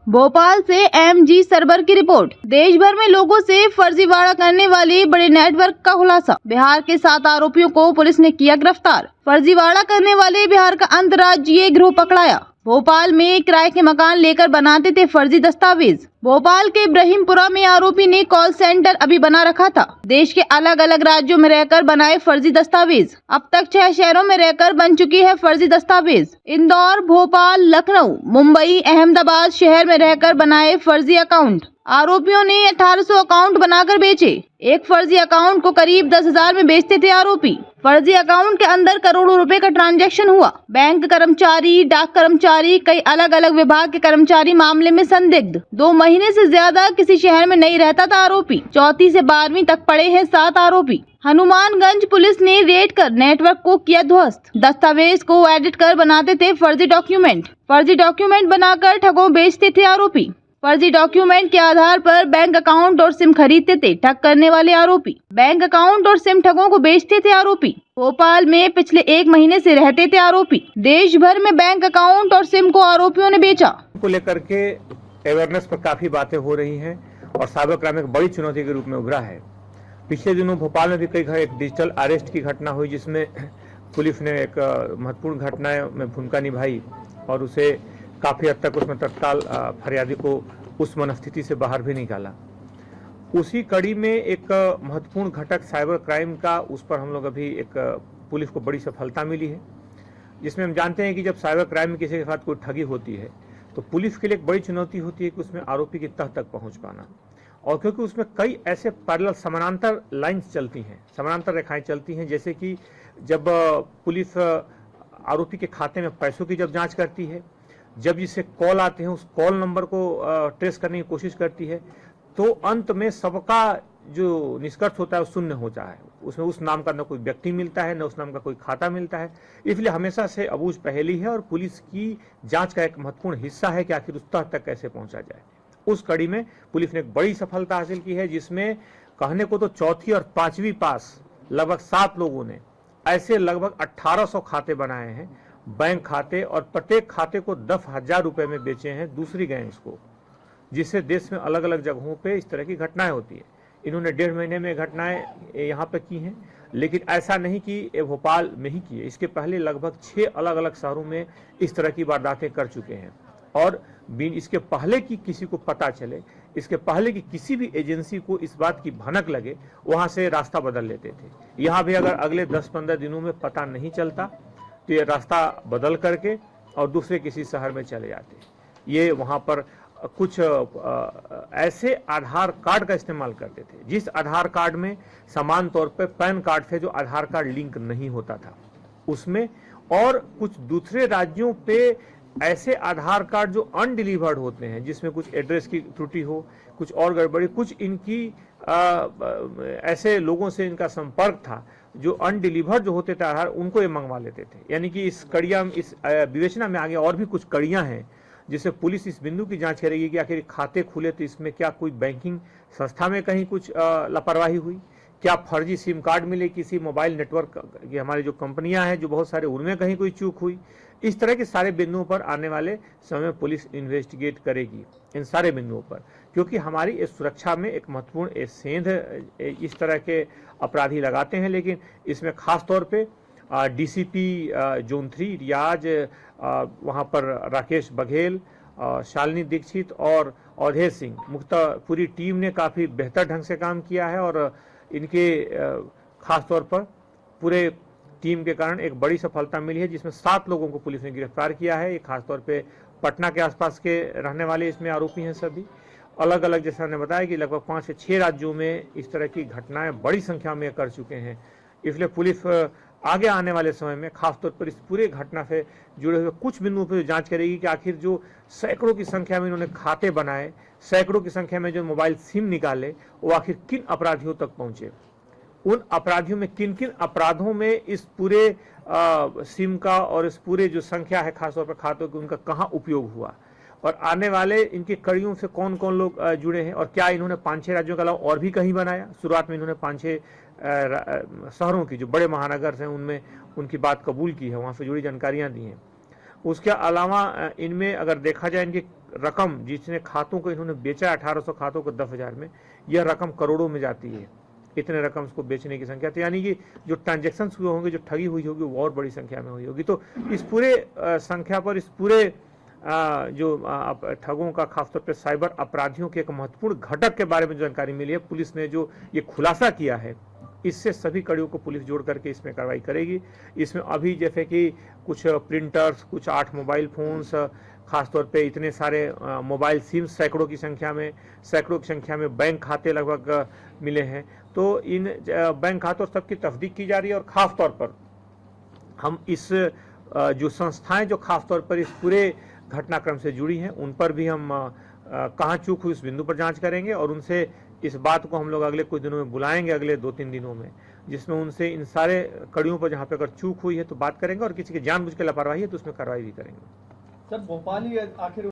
भोपाल से MG server की report. देश भर में लोगों से फर्जीवाड़ा करने वाले बड़े नेटवर्क का खुलासा। बिहार के 7 आरोपियों को पुलिस ने किया गिरफ्तार। फर्जीवाड़ा करने वाले बिहार का अंतर्राज्यीय गिरोह पकड़ाया। भोपाल में किराए के मकान लेकर बनाते थे फर्जी दस्तावेज। भोपाल के इब्राहिमपुरा में आरोपी ने कॉल सेंटर अभी बना रखा था। देश के अलग अलग राज्यों में रहकर बनाए फर्जी दस्तावेज। अब तक 6 शहरों में रहकर बन चुकी है फर्जी दस्तावेज। इंदौर, भोपाल, लखनऊ, मुंबई, अहमदाबाद शहर में रहकर बनाए फर्जी अकाउंट। आरोपियों ने 1800 अकाउंट बनाकर बेचे। एक फर्जी अकाउंट को करीब 10,000 में बेचते थे आरोपी। फर्जी अकाउंट के अंदर करोड़ों रुपए का ट्रांजैक्शन हुआ। बैंक कर्मचारी, डाक कर्मचारी, कई अलग अलग विभाग के कर्मचारी मामले में संदिग्ध। 2 महीने से ज्यादा किसी शहर में नहीं रहता था आरोपी। 4वीं से 12वीं तक पढ़े हैं 7 आरोपी। हनुमानगंज पुलिस ने रेड कर नेटवर्क को किया ध्वस्त। दस्तावेज को एडिट कर बनाते थे फर्जी डॉक्यूमेंट। फर्जी डॉक्यूमेंट बनाकर ठगों बेचते थे आरोपी। फर्जी डॉक्यूमेंट के आधार पर बैंक अकाउंट और सिम खरीदते थे ठग करने वाले आरोपी। बैंक अकाउंट और सिम ठगों को बेचते थे आरोपी। भोपाल में पिछले 1 महीने से रहते थे आरोपी। देश भर में बैंक अकाउंट और सिम को आरोपियों ने बेचा। को लेकर के अवेयरनेस पर काफी बातें हो रही हैं और साइबर क्राइम एक बड़ी चुनौती के रूप में उभरा है। पिछले दिनों भोपाल में भी कई एक डिजिटल अरेस्ट की घटना हुई, जिसमें पुलिस ने एक महत्वपूर्ण घटना में भूमिका निभाई और उसे काफी हद तक उसमें तत्काल फरियादी को उस मनस्थिति से बाहर भी निकाला। उसी कड़ी में एक महत्वपूर्ण घटक साइबर क्राइम का, उस पर हम लोग अभी एक पुलिस को बड़ी सफलता मिली है, जिसमें हम जानते हैं कि जब साइबर क्राइम में किसी के साथ कोई ठगी होती है तो पुलिस के लिए एक बड़ी चुनौती होती है कि उसमें आरोपी की तह तक पहुंच पाना। और क्योंकि उसमें कई ऐसे पैरेलल समानांतर लाइंस चलती हैं, समानांतर रेखाएं चलती हैं, जैसे कि जब पुलिस आरोपी के खाते में पैसों की जब जांच करती है, जब जिसे कॉल आते हैं उस कॉल नंबर को ट्रेस करने की कोशिश करती है, तो अंत में सबका जो निष्कर्ष होता है वो शून्य होता है। उसमें उस नाम का न कोई व्यक्ति मिलता है, न उस नाम का कोई खाता मिलता है। इसलिए हमेशा से अबूझ पहेली है और पुलिस की जांच का एक महत्वपूर्ण हिस्सा है कि आखिर उस तह तक कैसे पहुंचा जाए। उस कड़ी में पुलिस ने एक बड़ी सफलता हासिल की है, जिसमें कहने को तो 4वीं और 5वीं पास लगभग 7 लोगों ने ऐसे लगभग 1800 खाते बनाए हैं, बैंक खाते, और प्रत्येक खाते को 10,000 रुपए में बेचे हैं दूसरी गैंग्स को, जिससे देश में अलग अलग जगहों पे इस तरह की घटनाएं होती है। इन्होंने 1.5 महीने में घटनाएं यहाँ पे की हैं, लेकिन ऐसा नहीं कि ये भोपाल में ही की है। इसके पहले लगभग 6 अलग अलग शहरों में इस तरह की वारदातें कर चुके हैं। और इसके पहले कि किसी को पता चले, इसके पहले कि किसी भी एजेंसी को इस बात की भनक लगे, वहां से रास्ता बदल लेते थे। यहाँ भी अगर अगले 10-15 दिनों में पता नहीं चलता तो ये रास्ता बदल करके और दूसरे किसी शहर में चले जाते। ये वहाँ पर कुछ ऐसे आधार कार्ड का इस्तेमाल करते थे, जिस आधार कार्ड में समान तौर पे पैन कार्ड से जो आधार कार्ड लिंक नहीं होता था उसमें, और कुछ दूसरे राज्यों पे ऐसे आधार कार्ड जो अनडिलीवर्ड होते हैं, जिसमें कुछ एड्रेस की त्रुटि हो, कुछ और गड़बड़ी, कुछ इनकी ऐसे लोगों से इनका संपर्क था जो अनडिलीवर्ड जो होते थे आधार, उनको ये मंगवा लेते थे। यानी कि इस विवेचना में आगे और भी कुछ कड़ियां हैं, जिससे पुलिस इस बिंदु की जांच करेगी कि आखिर खाते खुले तो इसमें क्या कोई बैंकिंग संस्था में कहीं कुछ लापरवाही हुई, क्या फर्जी सिम कार्ड मिले किसी मोबाइल नेटवर्क की, हमारी जो कंपनियां हैं जो बहुत सारे, उनमें कहीं कोई चूक हुई। इस तरह के सारे बिंदुओं पर आने वाले समय में पुलिस इन्वेस्टिगेट करेगी, इन सारे बिंदुओं पर, क्योंकि हमारी इस सुरक्षा में एक महत्वपूर्ण सेंध इस तरह के अपराधी लगाते हैं। लेकिन इसमें खास तौर पे डीसीपी जोन 3 रियाज, वहाँ पर राकेश बघेल, शालिनी दीक्षित और अवधेश सिंह, मुख्यतः पूरी टीम ने काफ़ी बेहतर ढंग से काम किया है और इनके खास तौर पर पूरे टीम के कारण एक बड़ी सफलता मिली है, जिसमें 7 लोगों को पुलिस ने गिरफ्तार किया है। ये खासतौर पे पटना के आसपास के रहने वाले इसमें आरोपी हैं। सभी अलग अलग, जैसा हमने बताया कि लगभग 5 से 6 राज्यों में इस तरह की घटनाएं बड़ी संख्या में कर चुके हैं। इसलिए पुलिस आगे आने वाले समय में खासतौर पर इस पूरे घटना से जुड़े हुए कुछ बिंदुओं पर जांच करेगी कि आखिर जो सैकड़ों की संख्या में इन्होंने खाते बनाए, सैकड़ों की संख्या में जो मोबाइल सिम निकाले, वो आखिर किन अपराधियों तक पहुंचे, उन अपराधियों में किन किन अपराधों में इस पूरे सिम का और इस पूरे जो संख्या है खासतौर पर खातों की, उनका कहाँ उपयोग हुआ, और आने वाले इनकी कड़ियों से कौन कौन लोग जुड़े हैं, और क्या इन्होंने 5-6 राज्यों के अलावा और भी कहीं बनाया। शुरुआत में इन्होंने 5-6 शहरों की जो बड़े महानगर हैं उनमें उनकी बात कबूल की है, वहाँ से जुड़ी जानकारियाँ दी हैं। उसके अलावा इनमें अगर देखा जाए इनकी रकम जिसने खातों को इन्होंने बेचा 1800 खातों को 10,000 में, यह रकम करोड़ों में जाती है। इतने रकम उसको बेचने की संख्या, तो यानी कि जो ट्रांजेक्शन हुए होंगे, जो ठगी हुई होगी वो और बड़ी संख्या में हुई होगी। तो इस पूरे संख्या पर, इस पूरे जो ठगों का, खासतौर पर साइबर अपराधियों के एक महत्वपूर्ण घटक के बारे में जानकारी मिली है। पुलिस ने जो ये खुलासा किया है, इससे सभी कड़ियों को पुलिस जोड़ करके इसमें कार्रवाई करेगी। इसमें अभी जैसे कि कुछ प्रिंटर्स, कुछ 8 मोबाइल फोन्स, खासतौर पे इतने सारे मोबाइल सिम सैकड़ों की संख्या में बैंक खाते लगभग मिले हैं। तो इन बैंक खातों सबकी तस्दीक की जा रही है और खास तौर पर हम इस जो संस्थाएं जो खास तौर पर इस पूरे घटनाक्रम से जुड़ी हैं, उन पर भी हम कहाँ चूक हुई उस बिंदु पर जांच करेंगे और उनसे इस बात को हम लोग अगले कुछ दिनों में बुलाएंगे, अगले 2-3 दिनों में, जिसमें उनसे इन सारे कड़ियों पर जहाँ पे अगर चूक हुई है तो बात करेंगे और किसी की जानबूझ के लापरवाही है तो उसमें कार्रवाई भी करेंगे। सर, भोपाल ही आखिर